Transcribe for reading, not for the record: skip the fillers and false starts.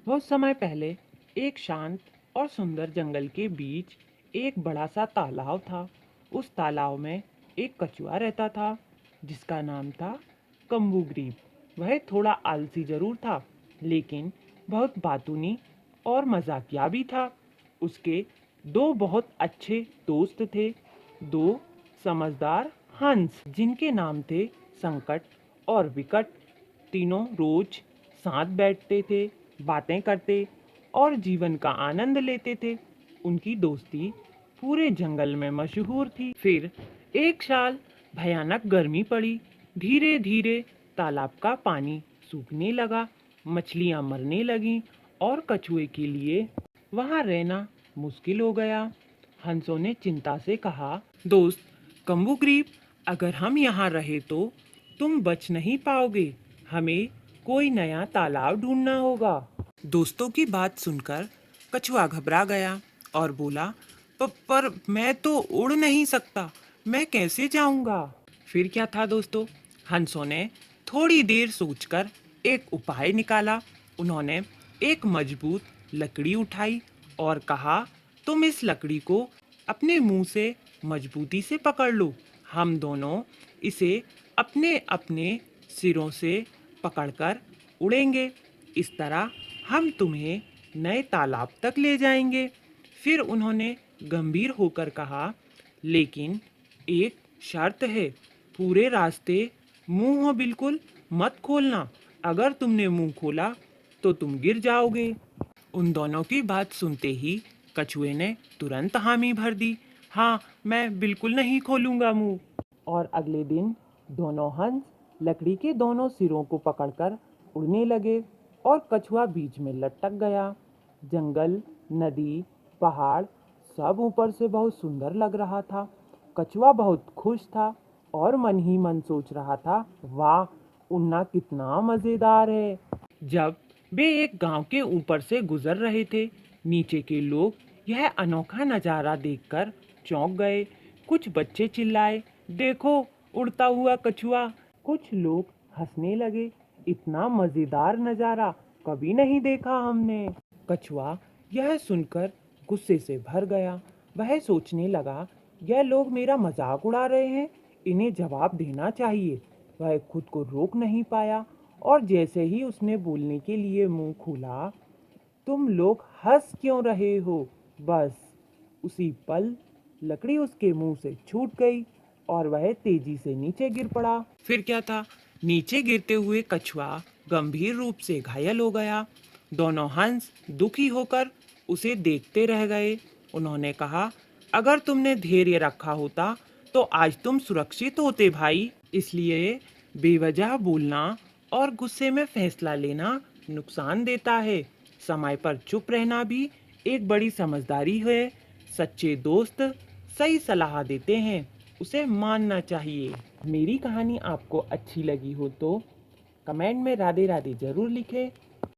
बहुत समय पहले एक शांत और सुंदर जंगल के बीच एक बड़ा सा तालाब था। उस तालाब में एक कछुआ रहता था जिसका नाम था कम्बुग्रीब। वह थोड़ा आलसी जरूर था, लेकिन बहुत बातूनी और मजाकिया भी था। उसके दो बहुत अच्छे दोस्त थे, दो समझदार हंस जिनके नाम थे संकट और विकट। तीनों रोज साथ बैठते थे, बातें करते और जीवन का आनंद लेते थे। उनकी दोस्ती पूरे जंगल में मशहूर थी। फिर एक साल भयानक गर्मी पड़ी। धीरे धीरे तालाब का पानी सूखने लगा, मछलियां मरने लगीं और कछुए के लिए वहां रहना मुश्किल हो गया। हंसों ने चिंता से कहा, दोस्त कम्बुग्रीब, अगर हम यहाँ रहे तो तुम बच नहीं पाओगे। हमें कोई नया तालाब ढूंढना होगा। दोस्तों की बात सुनकर कछुआ घबरा गया और बोला, पर मैं तो उड़ नहीं सकता, मैं कैसे जाऊंगा?" फिर क्या था दोस्तों, हंसों ने थोड़ी देर सोचकर एक उपाय निकाला। उन्होंने एक मजबूत लकड़ी उठाई और कहा, तुम इस लकड़ी को अपने मुंह से मजबूती से पकड़ लो। हम दोनों इसे अपने अपने सिरों से पकड़कर उड़ेंगे। इस तरह हम तुम्हें नए तालाब तक ले जाएंगे। फिर उन्होंने गंभीर होकर कहा, लेकिन एक शर्त है, पूरे रास्ते मुंह बिल्कुल मत खोलना। अगर तुमने मुंह खोला तो तुम गिर जाओगे। उन दोनों की बात सुनते ही कछुए ने तुरंत हामी भर दी, हाँ, मैं बिल्कुल नहीं खोलूंगा मुंह। और अगले दिन दोनों हंस लकड़ी के दोनों सिरों को पकड़कर उड़ने लगे और कछुआ बीच में लटक गया। जंगल, नदी, पहाड़ सब ऊपर से बहुत सुंदर लग रहा था। कछुआ बहुत खुश था और मन ही मन सोच रहा था, वाह, उड़ना कितना मजेदार है। जब वे एक गांव के ऊपर से गुजर रहे थे, नीचे के लोग यह अनोखा नज़ारा देखकर चौंक गए। कुछ बच्चे चिल्लाए, देखो, उड़ता हुआ कछुआ। कुछ लोग हंसने लगे, इतना मजेदार नज़ारा कभी नहीं देखा हमने। कछुआ यह सुनकर गुस्से से भर गया। वह सोचने लगा, यह लोग मेरा मजाक उड़ा रहे हैं, इन्हें जवाब देना चाहिए। वह खुद को रोक नहीं पाया और जैसे ही उसने बोलने के लिए मुंह खोला, तुम लोग हंस क्यों रहे हो? बस उसी पल लकड़ी उसके मुंह से छूट गई और वह तेजी से नीचे गिर पड़ा। फिर क्या था, नीचे गिरते हुए कछुआ गंभीर रूप से घायल हो गया। दोनों हंस दुखी होकर उसे देखते रह गए। उन्होंने कहा, अगर तुमने धैर्य रखा होता तो आज तुम सुरक्षित होते भाई। इसलिए बेवजह बोलना और गुस्से में फैसला लेना नुकसान देता है। समय पर चुप रहना भी एक बड़ी समझदारी है। सच्चे दोस्त सही सलाह देते हैं, उसे मानना चाहिए। मेरी कहानी आपको अच्छी लगी हो तो कमेंट में राधे राधे जरूर लिखें।